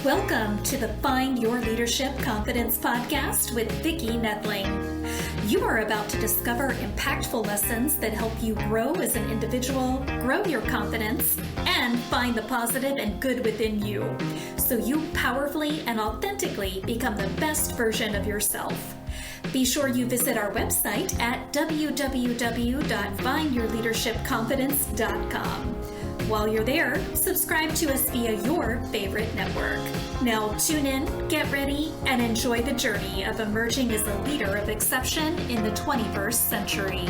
Welcome to the Find Your Leadership Confidence podcast with Vicki Nedling. You are about to discover impactful lessons that help you grow as an individual, grow your confidence, and find the positive and good within you, so you powerfully and authentically become the best version of yourself. Be sure you visit our website at www.findyourleadershipconfidence.com. While you're there, subscribe to us via your favorite network. Now tune in, get ready, and enjoy the journey of emerging as a leader of exception in the 21st century.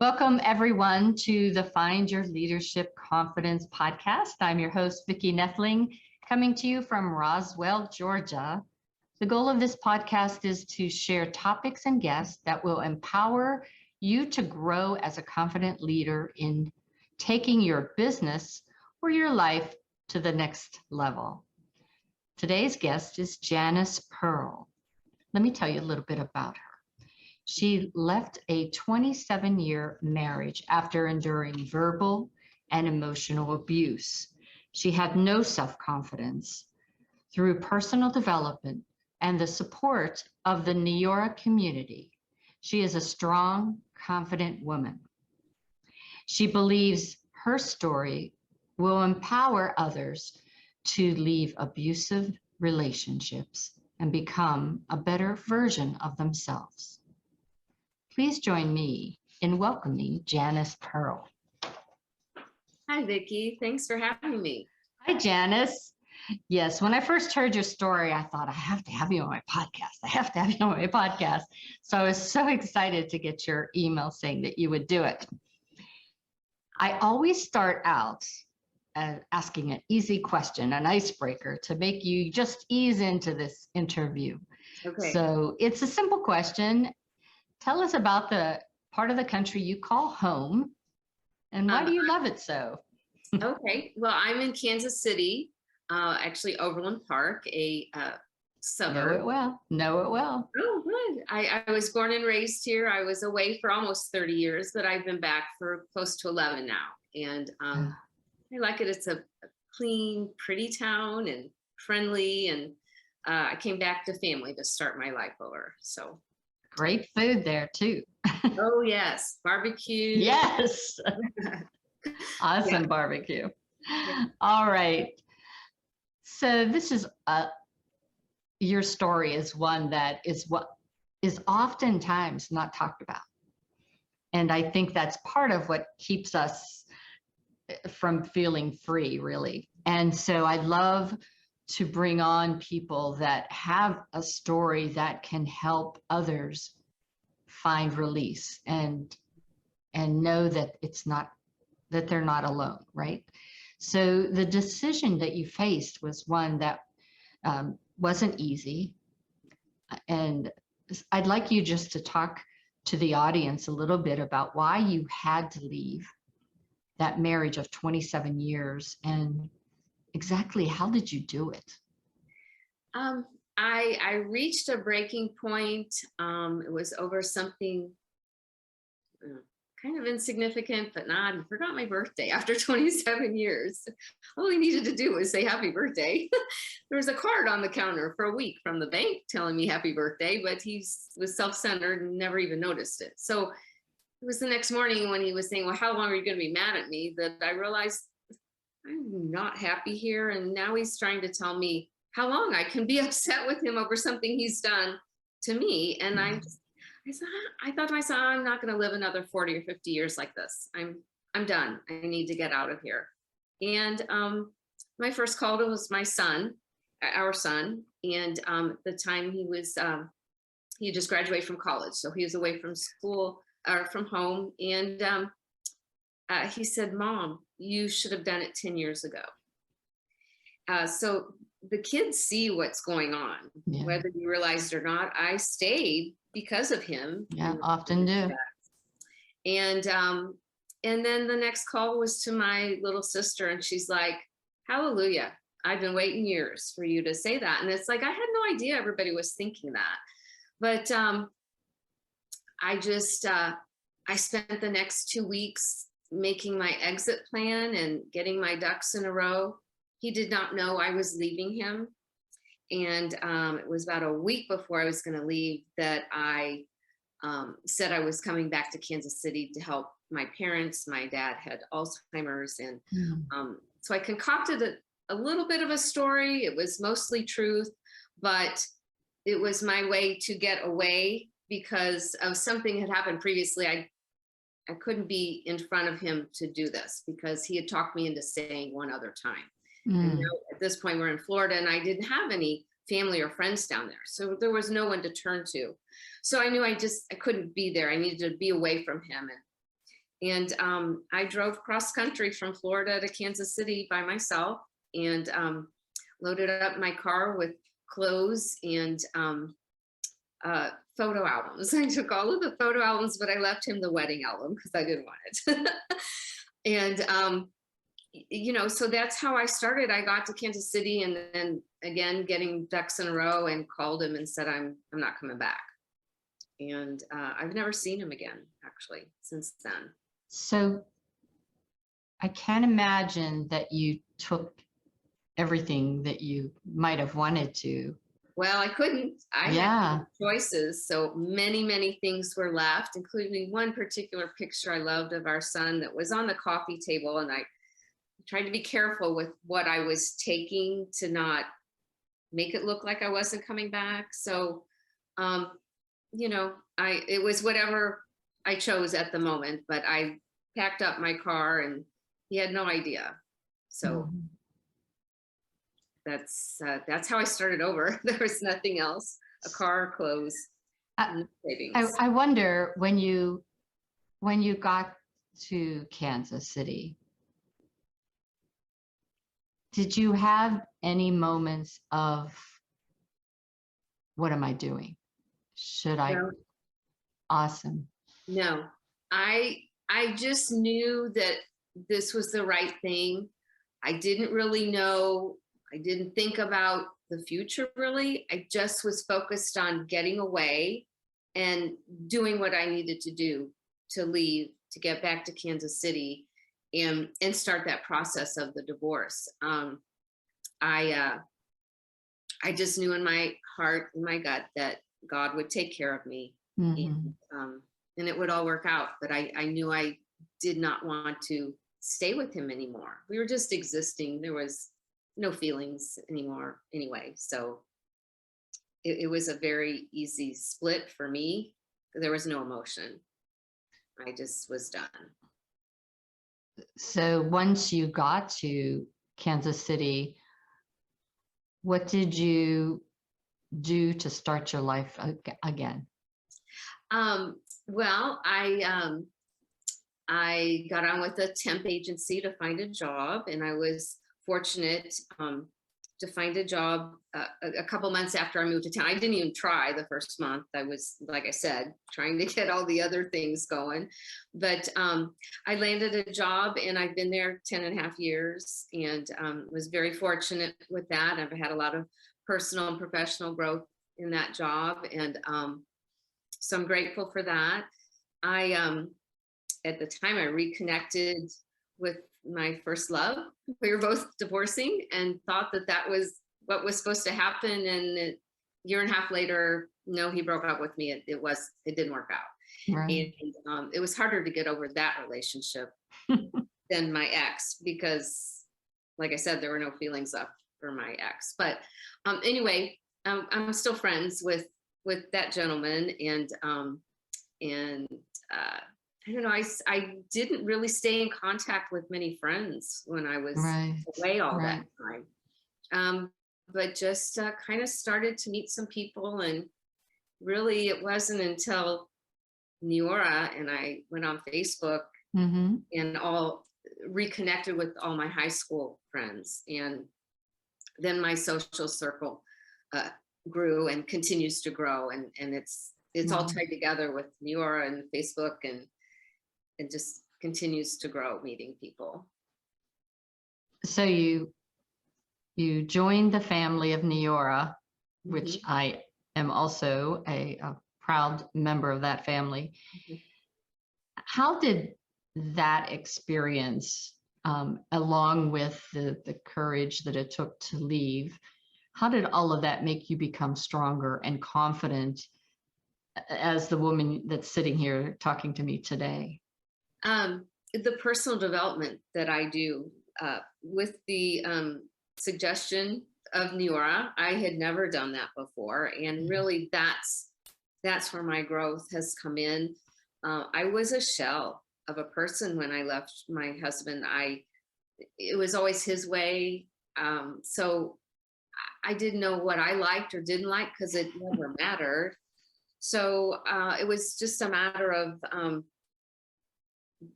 Welcome, everyone, to the Find Your Leadership Confidence podcast. I'm your host, Vicki Nedling, coming to you from Roswell, Georgia. The goal of this podcast is to share topics and guests that will empower you to grow as a confident leader in taking your business or your life to the next level. Today's guest is Janice Pearl. Let me tell you a little bit about her. She left a 27-year marriage after enduring verbal and emotional abuse. She had no self-confidence. Through personal development and the support of the Neora community, she is a strong, confident woman. She believes her story will empower others to leave abusive relationships and become a better version of themselves. Please join me in welcoming Janice Pearl. Hi, Vicki. Thanks for having me. Hi, Janice. Yes, when I first heard your story, I thought, I have to have you on my podcast. I have to have you on my podcast. So I was so excited to get your email saying that you would do it. I always start out asking an easy question, an icebreaker, to make you just ease into this interview. Okay. So it's a simple question. Tell us about the part of the country you call home, and why do you love it so? Okay. Well, I'm in Kansas City, actually Overland Park, a suburb. Know it well. Oh, good. I was born and raised here. I was away for almost 30 years, but I've been back for close to 11 now. And I like it. It's a clean, pretty town and friendly. And I came back to family to start my life over. So great food there too. Oh, yes. Barbecue. Yes. Awesome. Yeah. Barbecue. Yeah. All right. So this is your story is one that is what is oftentimes not talked about. And I think that's part of what keeps us from feeling free, really. And so I'd love to bring on people that have a story that can help others find release and know that that they're not alone, right? So the decision that you faced was one that wasn't easy. And I'd like you just to talk to the audience a little bit about why you had to leave that marriage of 27 years and exactly how did you do it? I reached a breaking point. It was over something kind of insignificant, but not. I forgot my birthday after 27 years. All I needed to do was say happy birthday. There was a card on the counter for a week from the bank telling me happy birthday, but he was self-centered and never even noticed it. So it was the next morning when he was saying, well, how long are you going to be mad at me? That I realized I'm not happy here. And now he's trying to tell me how long I can be upset with him over something he's done to me. And I thought to myself, I'm not going to live another 40 or 50 years like this. I'm done. I need to get out of here. And my first call was my son, our son. And at the time he just graduated from college. So he was away from school or from home. And he said, Mom, you should have done it 10 years ago. So the kids see what's going on, whether you realize it or not. I stayed because of him. Yeah, often do. And then the next call was to my little sister, and she's like, hallelujah, I've been waiting years for you to say that. And it's like, I had no idea everybody was thinking that. But I spent the next 2 weeks making my exit plan and getting my ducks in a row. He did not know I was leaving him. And it was about a week before I was going to leave that I said I was coming back to Kansas City to help my parents. My dad had Alzheimer's. And so I concocted a little bit of a story. It was mostly truth, but it was my way to get away because of something had happened previously. I couldn't be in front of him to do this because he had talked me into staying one other time. And now at this point we're in Florida and I didn't have any family or friends down there. So there was no one to turn to. So I knew I couldn't be there. I needed to be away from him. And I drove cross country from Florida to Kansas City by myself and loaded up my car with clothes and photo albums. I took all of the photo albums, but I left him the wedding album because I didn't want it. And, so that's how I started. I got to Kansas City and then again, getting ducks in a row and called him and said, I'm not coming back. And I've never seen him again, actually, since then. So I can't imagine that you took everything that you might have wanted to. Well, I couldn't. I had choices. So many things were left, including one particular picture I loved of our son that was on the coffee table. And I tried to be careful with what I was taking to not make it look like I wasn't coming back. So, it was whatever I chose at the moment, but I packed up my car and he had no idea. So that's how I started over. There was nothing else, a car, clothes, savings. I wonder when you got to Kansas City, did you have any moments of, what am I doing? Should I? No. Awesome. No, I just knew that this was the right thing. I didn't really know. I didn't think about the future really. I just was focused on getting away and doing what I needed to do to leave, to get back to Kansas City and start that process of the divorce. I just knew in my heart, in my gut, that God would take care of me and it would all work out. But I knew I did not want to stay with him anymore. We were just existing. There was no feelings anymore anyway. So it was a very easy split for me. There was no emotion. I just was done. So once you got to Kansas City, what did you do to start your life again? Well, I got on with a temp agency to find a job, and I was fortunate to find a job a couple months after I moved to town. I didn't even try the first month. I was, like I said, trying to get all the other things going. But I landed a job and I've been there 10.5 years and was very fortunate with that. I've had a lot of personal and professional growth in that job. And so I'm grateful for that. At the time, I reconnected with my first love. We were both divorcing and thought that was what was supposed to happen. And a year and a half later, no, he broke up with me. It didn't work out. Right. And it was harder to get over that relationship than my ex, because like I said, there were no feelings left for my ex. But anyway, I'm still friends with that gentleman. And I don't know, I didn't really stay in contact with many friends when I was away all that time. But just kind of started to meet some people. And really it wasn't until Neora and I went on Facebook and all reconnected with all my high school friends. And then my social circle grew and continues to grow. And it's all tied together with Neora and Facebook, and it just continues to grow, meeting people. So you joined the family of Neora, which I am also a proud member of that family. How did that experience, along with the courage that it took to leave, how did all of that make you become stronger and confident as the woman that's sitting here talking to me today? The personal development that I do, with the suggestion of Neora, I had never done that before, and really that's where my growth has come in. I was a shell of a person when I left my husband. It was always his way, so I didn't know what I liked or didn't like because it never mattered. So it was just a matter of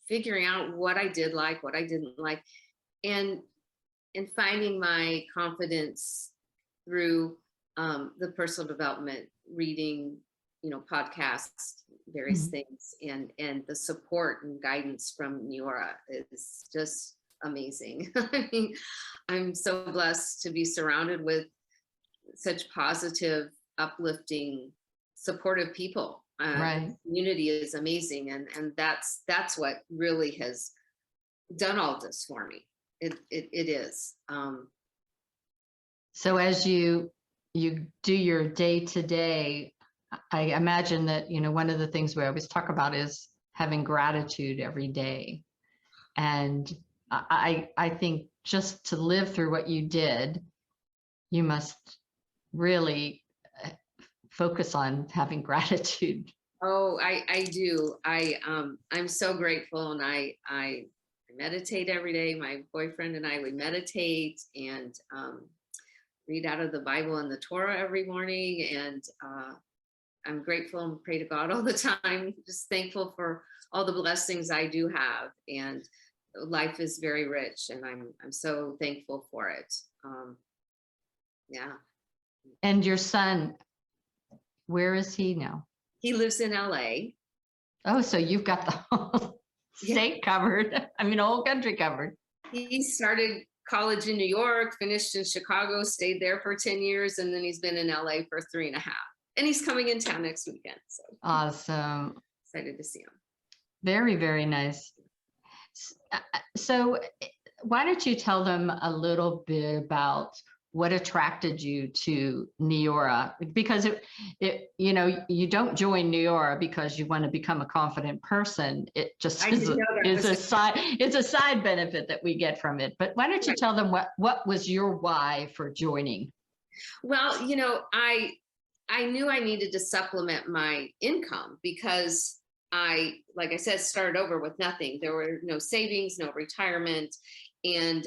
figuring out what I did like, what I didn't like, and finding my confidence through the personal development, reading, podcasts, various things, and the support and guidance from Neora is just amazing. I mean, I'm so blessed to be surrounded with such positive, uplifting, supportive people. Right. Community is amazing, and that's what really has done all this for me. It is. So as you do your day to day, I imagine that, one of the things we always talk about is having gratitude every day. And I think just to live through what you did, you must really focus on having gratitude. Oh, I do. I'm so grateful, and I meditate every day. My boyfriend and I, we meditate and read out of the Bible and the Torah every morning, and I'm grateful and pray to God all the time. Just thankful for all the blessings I do have, and life is very rich, and I'm so thankful for it. Yeah. And your son, where is he now? He lives in LA. Oh, so you've got the whole state covered. I mean, the whole country covered. He started college in New York, finished in Chicago, stayed there for 10 years, and then he's been in LA for 3.5. And he's coming in town next weekend. So Awesome. excited to see him. Very, very nice. So why don't you tell them a little bit about what attracted you to Neora? Because you don't join Neora because you want to become a confident person. It just is a side benefit that we get from it. But why don't you tell them what was your why for joining? Well, I knew I needed to supplement my income because like I said, started over with nothing. There were no savings, no retirement. And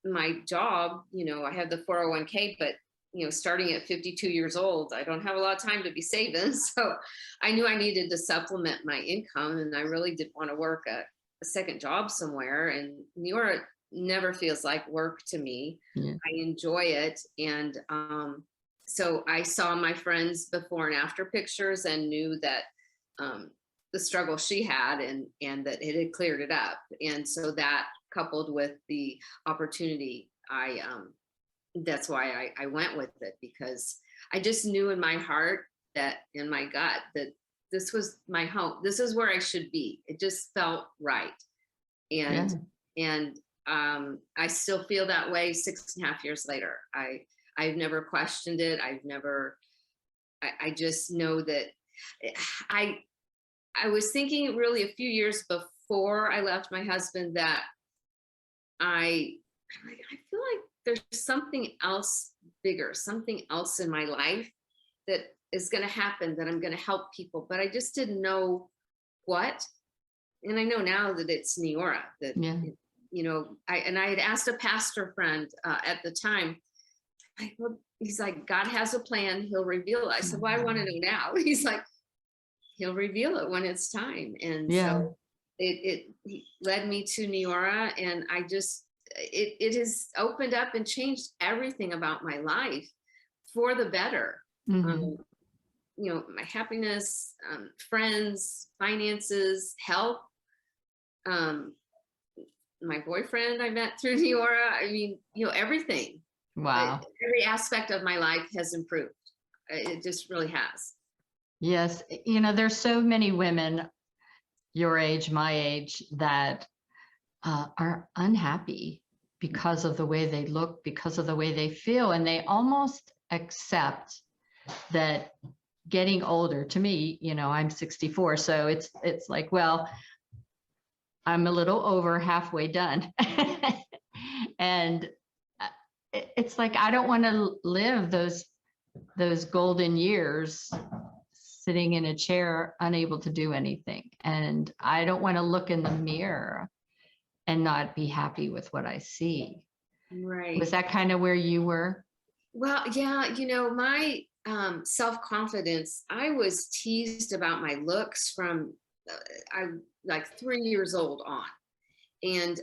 my job, I have the 401k, but starting at 52 years old, I don't have a lot of time to be saving. So I knew I needed to supplement my income, and I really didn't want to work a second job somewhere. And Neora never feels like work to me. Yeah. I enjoy it. And so I saw my friends before and after pictures and knew that the struggle she had and that it had cleared it up. And so that, coupled with the opportunity, that's why I went with it, because I just knew in my heart, that in my gut, that this was my home. This is where I should be. It just felt right. And I still feel that way 6.5 years later. I've never questioned it. I just know that I was thinking really a few years before I left my husband that I feel like there's something else bigger, something else in my life that is going to happen, that I'm going to help people, but I just didn't know what. And I know now that it's Neora, that, I had asked a pastor friend at the time, he's like, God has a plan. He'll reveal it. I said, well, I want to know now. He's like, he'll reveal it when it's time. And so it led me to Neora, and it has opened up and changed everything about my life for the better. My happiness, friends, finances, health, my boyfriend I met through Neora. I mean, everything. Wow. Every aspect of my life has improved. It just really has. Yes. There's so many women your age, my age, that are unhappy because of the way they look, because of the way they feel, and they almost accept that getting older. To me, I'm 64, so it's like, well, I'm a little over halfway done. And it's like, I don't want to live those golden years sitting in a chair, unable to do anything. And I don't want to look in the mirror and not be happy with what I see. Right. Was that kind of where you were? Well, yeah, my self-confidence, I was teased about my looks from I like 3 years old on, and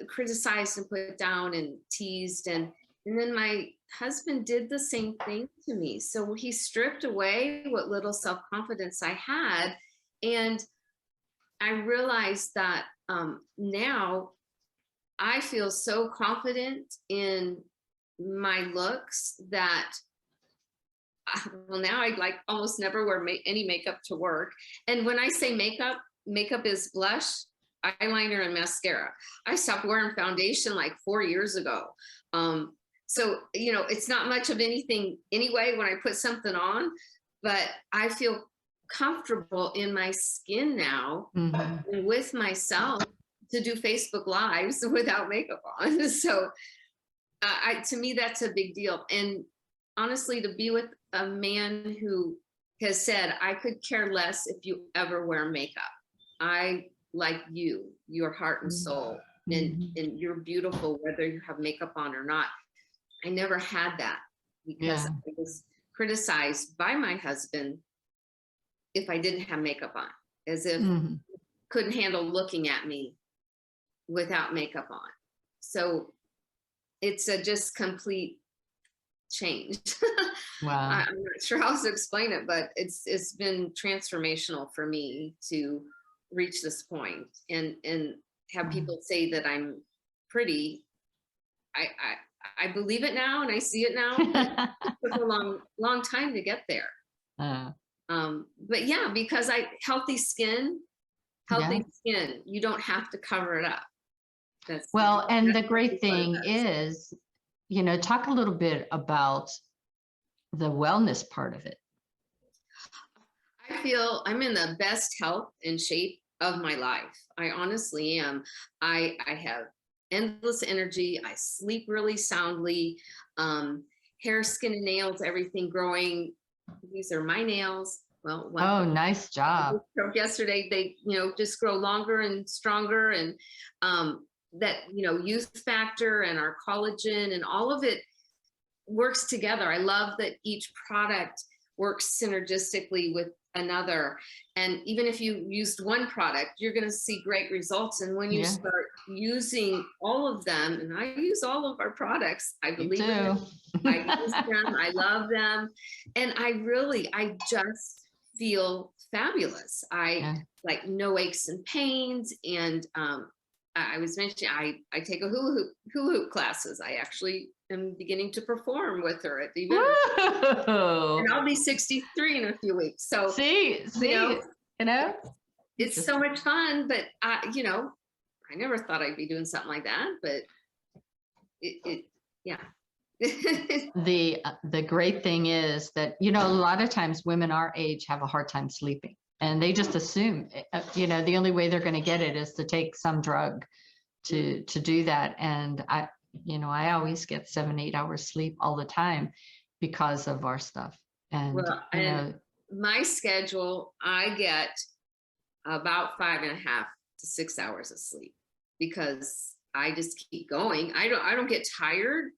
criticized and put down and teased, and then my husband did the same thing to me. So he stripped away what little self-confidence I had, and I realized that now I feel so confident in my looks that well, now I like almost never wear any makeup to work. And when I say makeup is blush, eyeliner, and mascara. I stopped wearing foundation like 4 years ago. So it's not much of anything anyway when I put something on, but I feel comfortable in my skin now and with myself to do Facebook Lives without makeup on. So to me, that's a big deal. And honestly, to be with a man who has said, I could care less if you ever wear makeup. I like you, your heart and soul, and you're beautiful whether you have makeup on or not. I never had that because I was criticized by my husband if I didn't have makeup on, as if couldn't handle looking at me without makeup on. So it's a just complete change. Wow. I'm not sure how to explain it, but it's been transformational for me to reach this point and have people say that I'm pretty. I believe it now and I see it now. It took a long time to get there. But yeah, because healthy skin, you don't have to cover it up. And the great thing is, talk a little bit about the wellness part of it. I feel I'm in the best health and shape of my life. I honestly am. I have endless energy. I sleep really soundly. Hair, skin, and nails, everything growing. These are my nails. Well, nice job. Yesterday, they just grow longer and stronger, and that youth factor and our collagen and all of it works together. I love that each product works synergistically with another, and even if you used one product, you're going to see great results. And when you start using all of them, and I use all of our products, I believe in it. I use them, I love them, and I just feel fabulous. Like no aches and pains, and I was mentioning I take a hula hoop classes. I actually am beginning to perform with her at the event. And I'll be 63 in a few weeks. So see, it's so much fun. But I never thought I'd be doing something like that. But yeah. The great thing is that a lot of times women our age have a hard time sleeping. And they just assume, the only way they're going to get it is to take some drug to do that. And I always get 7-8 hours sleep all the time because of our stuff. And, and my schedule, I get about 5.5 to 6 hours of sleep because I just keep going. I don't get tired,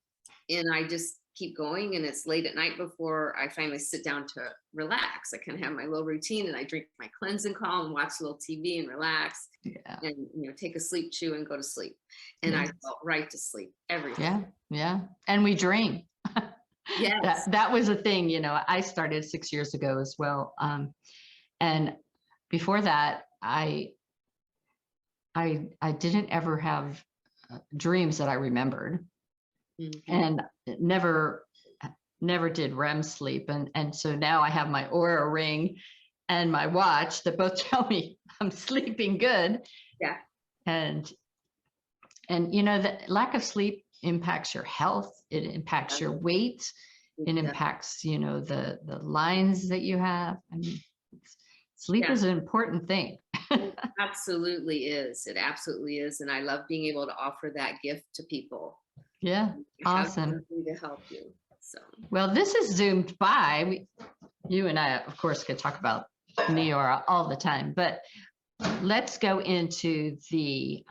and I just keep going, and it's late at night before I finally sit down to relax. I can have my little routine, and I drink my cleansing call and watch a little TV and relax, and take a sleep chew and go to sleep. And I felt right to sleep every day. Yeah. And we dream. Yes. That was a thing. I started 6 years ago as well. And before that, I didn't ever have dreams that I remembered. And never did Rem sleep. And so now I have my Aura ring and my watch that both tell me I'm sleeping good. Yeah. And the lack of sleep impacts your health. It impacts your weight. It impacts, the lines that you have. I mean, sleep is an important thing. It absolutely is. It absolutely is. And I love being able to offer that gift to people. Yeah. Awesome. To help you. So, well, this is zoomed by. You and I, of course, could talk about Neora all the time, but let's go into the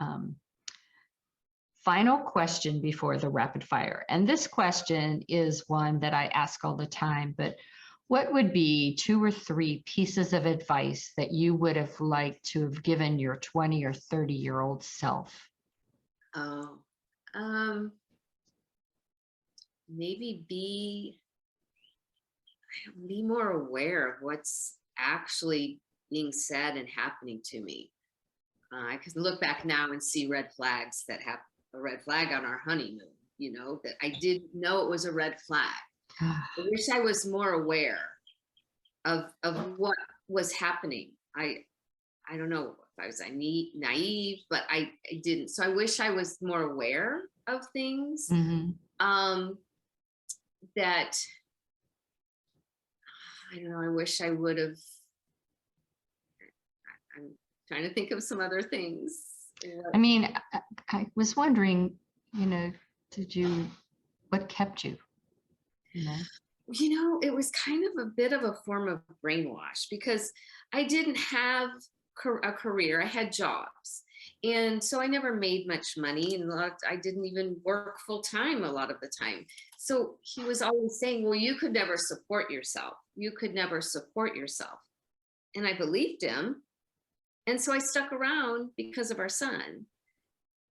final question before the rapid fire. And this question is one that I ask all the time, but what would be 2 or 3 pieces of advice that you would have liked to have given your 20 or 30-year-old self? oh, maybe be more aware of what's actually being said and happening to me. I can look back now and see red flags that have a red flag on our honeymoon, that I didn't know it was a red flag. I wish I was more aware of what was happening. I don't know if I was naive, but I didn't. So I wish I was more aware of things. Mm-hmm. That I don't know. I wish I would have. I'm trying to think of some other things. I mean, I was wondering, what kept you? It was kind of a bit of a form of brainwash because I didn't have a career. I had jobs. And so I never made much money, and I didn't even work full time a lot of the time. So he was always saying, well, you could never support yourself. You could never support yourself. And I believed him. And so I stuck around because of our son.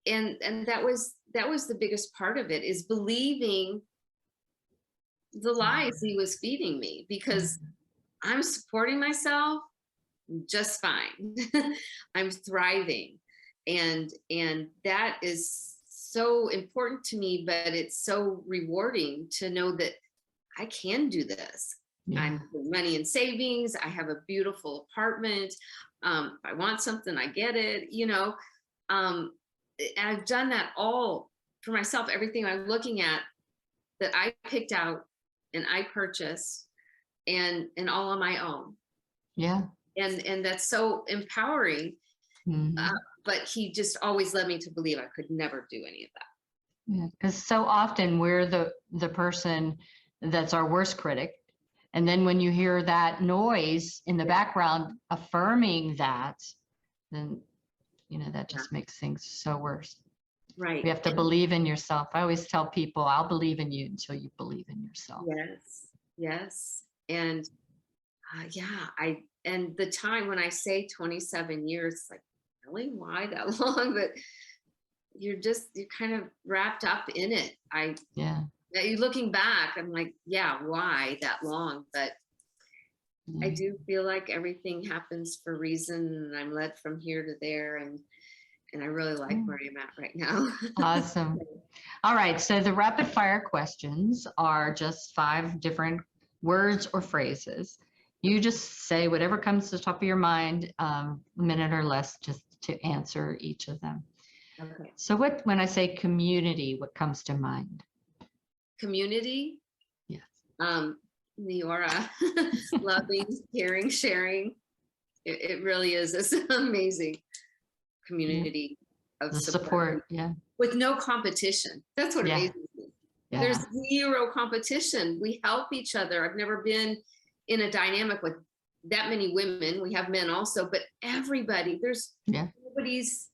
And that was the biggest part of it, is believing the lies he was feeding me, because I'm supporting myself just fine. I'm thriving. And that is so important to me, but it's so rewarding to know that I can do this. Yeah. I'm putting money in savings. I have a beautiful apartment. If I want something, I get it, I've done that all for myself. Everything I'm looking at that I picked out and I purchased and all on my own. Yeah. And that's so empowering. Mm-hmm. But he just always led me to believe I could never do any of that. Yeah, because so often we're the person that's our worst critic. And then when you hear that noise in the background affirming that, then, that just makes things so worse. Right. You have to believe in yourself. I always tell people, I'll believe in you until you believe in yourself. Yes. And and the time when I say 27 years, like, really, why that long? But you're kind of wrapped up in it. Looking back, I'm like, why that long? But I do feel like everything happens for a reason, and I'm led from here to there, and I really like where I'm at right now. Awesome. All right, so the rapid fire questions are just 5 different words or phrases. You just say whatever comes to the top of your mind, a minute or less, just to answer each of them. Okay. So when I say community, what comes to mind? Community? Yes. Neora, loving, caring, sharing. It really is. It's an amazing community of support. Yeah. With no competition. That's what amazes me. Yeah. There's zero competition. We help each other. I've never been in a dynamic with that many women. We have men also, but everybody, nobody's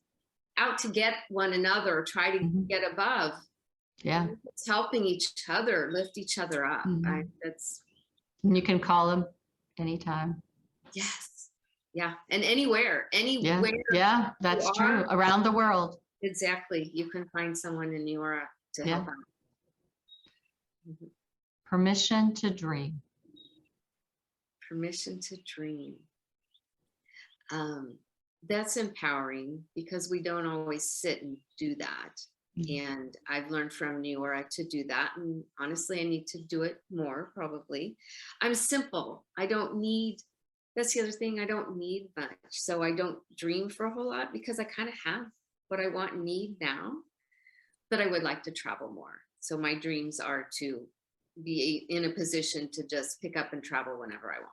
out to get one another or try to get above. Yeah. It's helping each other, lift each other up. And you can call them anytime. Yes. Yeah. And anywhere. Yeah, that's true. Around the world. Exactly. You can find someone in Neora to help out. Mm-hmm. Permission to dream. Permission to dream. That's empowering, because we don't always sit and do that. Mm-hmm. And I've learned from Neora to do that. And honestly, I need to do it more, probably. I'm simple. I don't need that's the other thing. I don't need much. So I don't dream for a whole lot because I kind of have what I want and need now, but I would like to travel more. So my dreams are to be in a position to just pick up and travel whenever I want.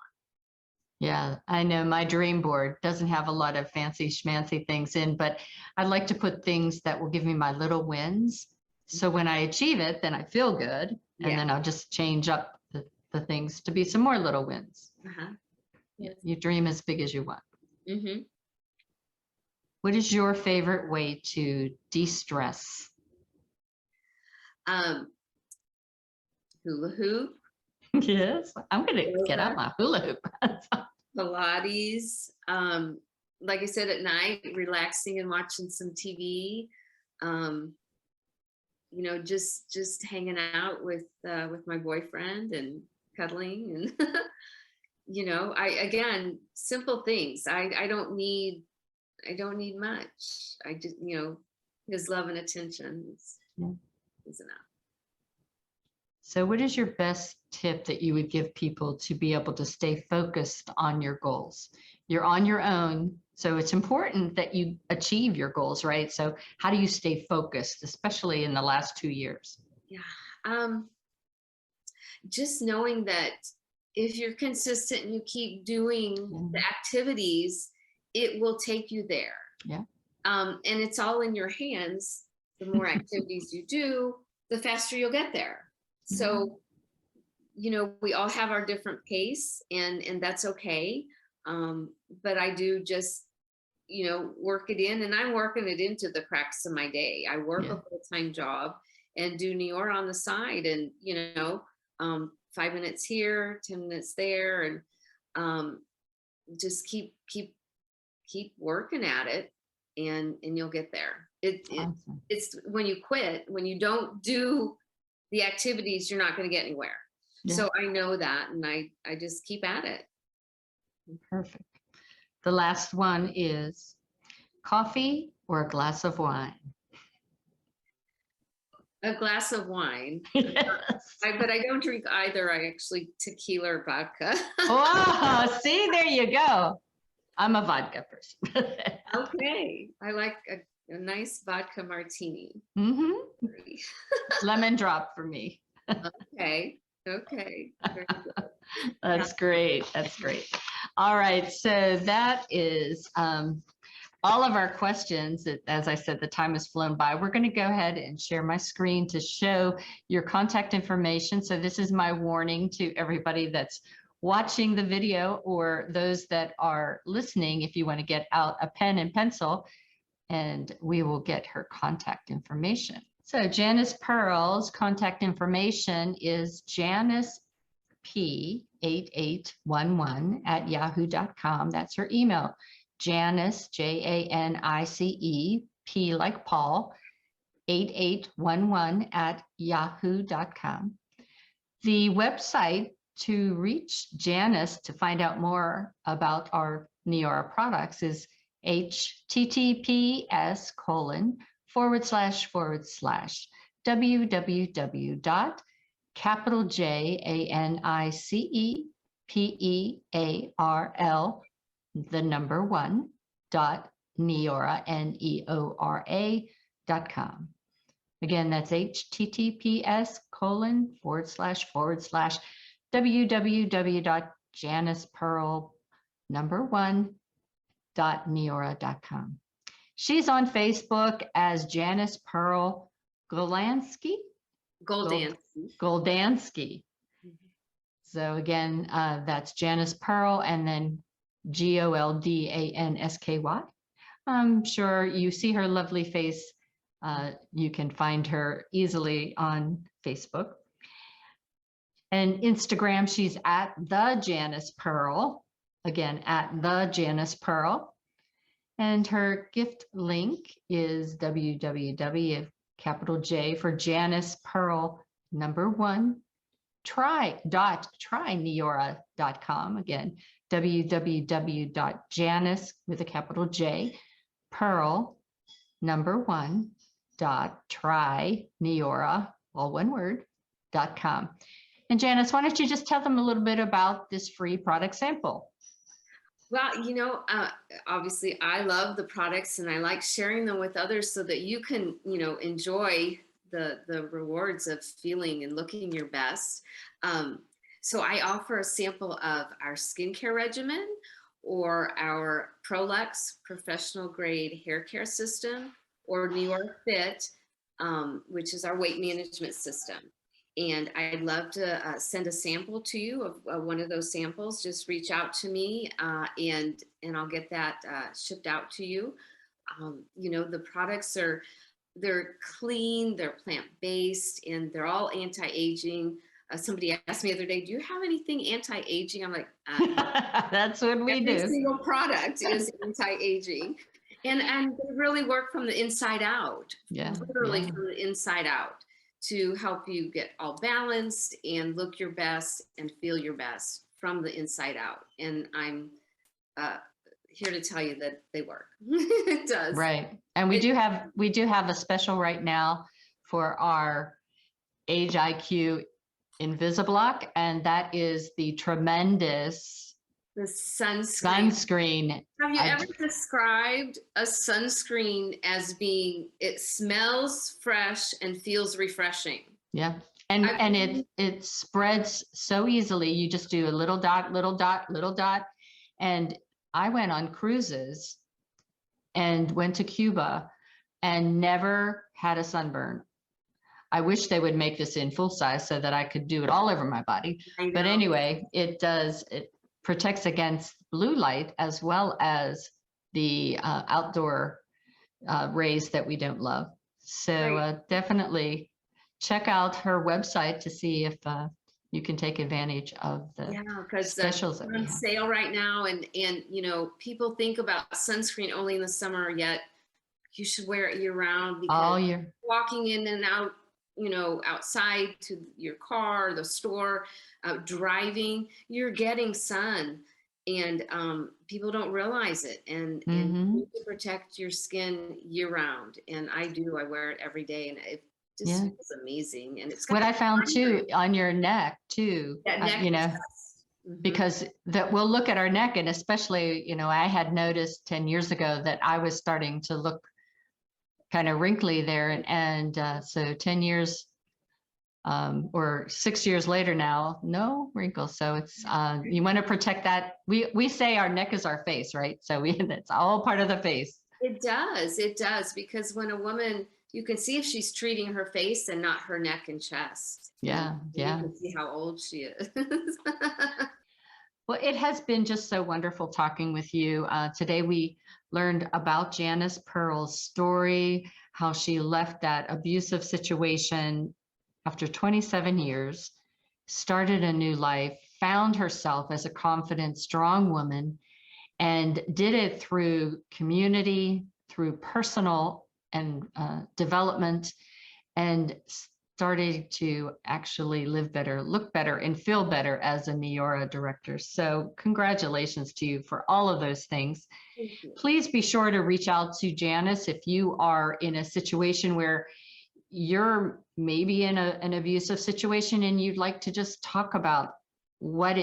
Yeah, I know my dream board doesn't have a lot of fancy schmancy things in, but I like to put things that will give me my little wins. So when I achieve it, then I feel good. And then I'll just change up the things to be some more little wins. Uh-huh. Yeah, you dream as big as you want. Mm-hmm. What is your favorite way to de-stress? Hula hoop. Yes, I'm going to get out my hula hoop. Pilates. Like I said, at night, relaxing and watching some TV. You know, just hanging out with my boyfriend and cuddling and you know, again, simple things. I don't need much. I just, you know, his love and attention is enough. So what is your best tip that you would give people to be able to stay focused on your goals? You're on your own, so it's important that you achieve your goals, right? So how do you stay focused, especially in the last 2 years? Yeah. Just knowing that if you're consistent and you keep doing the activities, it will take you there. Yeah. And it's all in your hands. The more activities you do, the faster you'll get there. So, you know, we all have our different pace and that's okay. But I do just, you know, work it in, and I'm working it into the cracks of my day. I work a full-time job and do Neora on the side, and, you know, 5 minutes here, 10 minutes there, and just keep working at it, and you'll get there. Awesome. It's when you quit, when you don't do the activities, you're not going to get anywhere. Yeah. So I know that, and I just keep at it. Perfect. The last one is coffee or a glass of wine? A glass of wine. Yes. But I don't drink either. I actually tequila or vodka. Oh, see, there you go. I'm a vodka person. Okay. I like a nice vodka martini. Mm-hmm. Lemon drop for me. Okay. Okay. Very good. That's great. That's great. All right. So that is all of our questions. As I said, the time has flown by. We're going to go ahead and share my screen to show your contact information. So this is my warning to everybody that's watching the video or those that are listening. If you want to get out a pen and pencil, and we will get her contact information. So Janice Pearl's contact information is janicep8811@yahoo.com. That's her email. Janice, Janice, P like Paul, 8811@yahoo.com. The website to reach Janice to find out more about our Neora products is https://www.capitalJANICEPERL.Neora.com. Again, that's https://www.janicepearl1.neora.com. She's on Facebook as Janice Pearl Goldansky. Goldansky. So again, that's Janice Pearl and then Goldansky. I'm sure you see her lovely face. You can find her easily on Facebook. And Instagram, she's at the Janice Pearl. Again, at the Janice Pearl. And her gift link is www.J for Janice Pearl 1 tryneora.com. Again, www.Janice with a capital J Pearl 1 .tryneora, all one word, .com. And Janice, why don't you just tell them a little bit about this free product sample? Well, obviously I love the products and I like sharing them with others so that you can, enjoy the rewards of feeling and looking your best. Um, so I offer a sample of our skincare regimen or our Prolux professional grade hair care system or Neora Fit, which is our weight management system. And I'd love to send a sample to you of one of those samples. Just reach out to me and I'll get that shipped out to you. The products they're clean, they're plant-based, and they're all anti-aging. Somebody asked me the other day, do you have anything anti-aging? I'm like, that's what we every do. single product is anti-aging. And they really work from the inside out, literally from the inside out, to help you get all balanced and look your best and feel your best from the inside out. And I'm here to tell you that they work. It does. Right. And we do have a special right now for our Age IQ Invisiblock, and that is the tremendous the sunscreen. Have you ever described a sunscreen as being, it smells fresh and feels refreshing? Yeah. And it spreads so easily. You just do a little dot, little dot, little dot. And I went on cruises and went to Cuba and never had a sunburn. I wish they would make this in full size so that I could do it all over my body. But anyway, it protects against blue light as well as the outdoor rays that we don't love. So definitely check out her website to see if you can take advantage of the specials that we have. On sale right now. And people think about sunscreen only in the summer, yet you should wear it year round, because all year. Walking in and out, outside to your car, the store, driving, you're getting sun, and people don't realize it. And you need to protect your skin year round. And I wear it every day, and it just feels amazing. And it's what I found too on your neck too, neck because that we'll look at our neck, and especially, I had noticed 10 years ago that I was starting to look kind of wrinkly there. And so 10 years or 6 years later now, no wrinkles. So it's, you want to protect that. We say our neck is our face, right? So it's all part of the face. It does. Because when a woman, you can see if she's treating her face and not her neck and chest. Yeah. You can see how old she is. Well, it has been just so wonderful talking with you. Today we learned about Janice Pearl's story, how she left that abusive situation after 27 years, started a new life, found herself as a confident, strong woman, and did it through community, through personal and development, and started to actually live better, look better, and feel better as a Neora director. So congratulations to you for all of those things. Please be sure to reach out to Janice if you are in a situation where you're maybe in an abusive situation and you'd like to just talk about what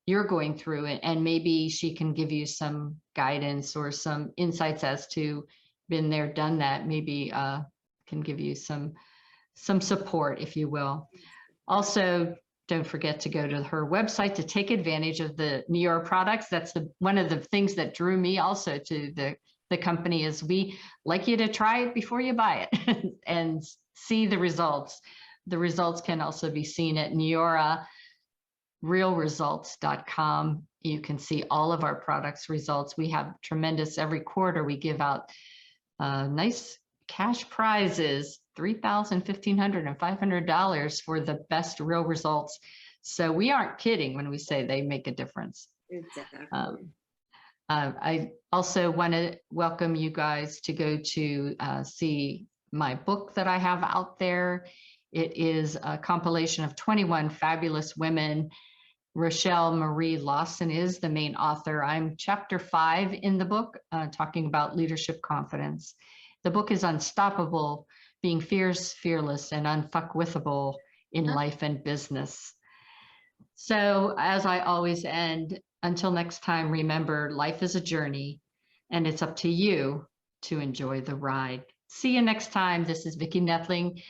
you're going through, and maybe she can give you some guidance or some insights as to been there, done that, maybe can give you some support, if you will. Also, don't forget to go to her website to take advantage of the Neora products. That's one of the things that drew me also to the company, is we like you to try it before you buy it and see the results. The results can also be seen at NeoraRealResults.com. You can see all of our products results. We have tremendous, every quarter we give out nice cash prizes, $3,000, $1,500, and $500 for the best real results. So we aren't kidding when we say they make a difference. Exactly. I also want to welcome you guys to go to see my book that I have out there. It is a compilation of 21 fabulous women. Rochelle Marie Lawson is the main author. I'm chapter 5 in the book, talking about leadership confidence. The book is unstoppable, being fierce, fearless, and unfuckwithable in life and business. So, as I always end, until next time, remember life is a journey and it's up to you to enjoy the ride. See you next time. This is Vicki Nethling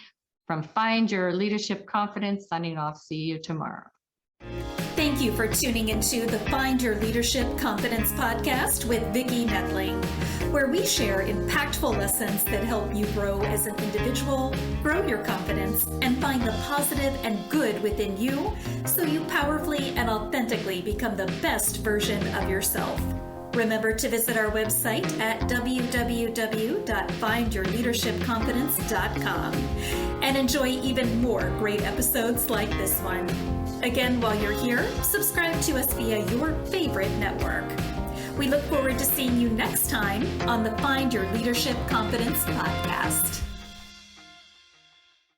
from Find Your Leadership Confidence, signing off. See you tomorrow. Thank you for tuning into the Find Your Leadership Confidence podcast with Vicki Nethling, where we share impactful lessons that help you grow as an individual, grow your confidence, and find the positive and good within you so you powerfully and authentically become the best version of yourself. Remember to visit our website at www.findyourleadershipconfidence.com and enjoy even more great episodes like this one. Again, while you're here, subscribe to us via your favorite network. We look forward to seeing you next time on the Find Your Leadership Confidence podcast.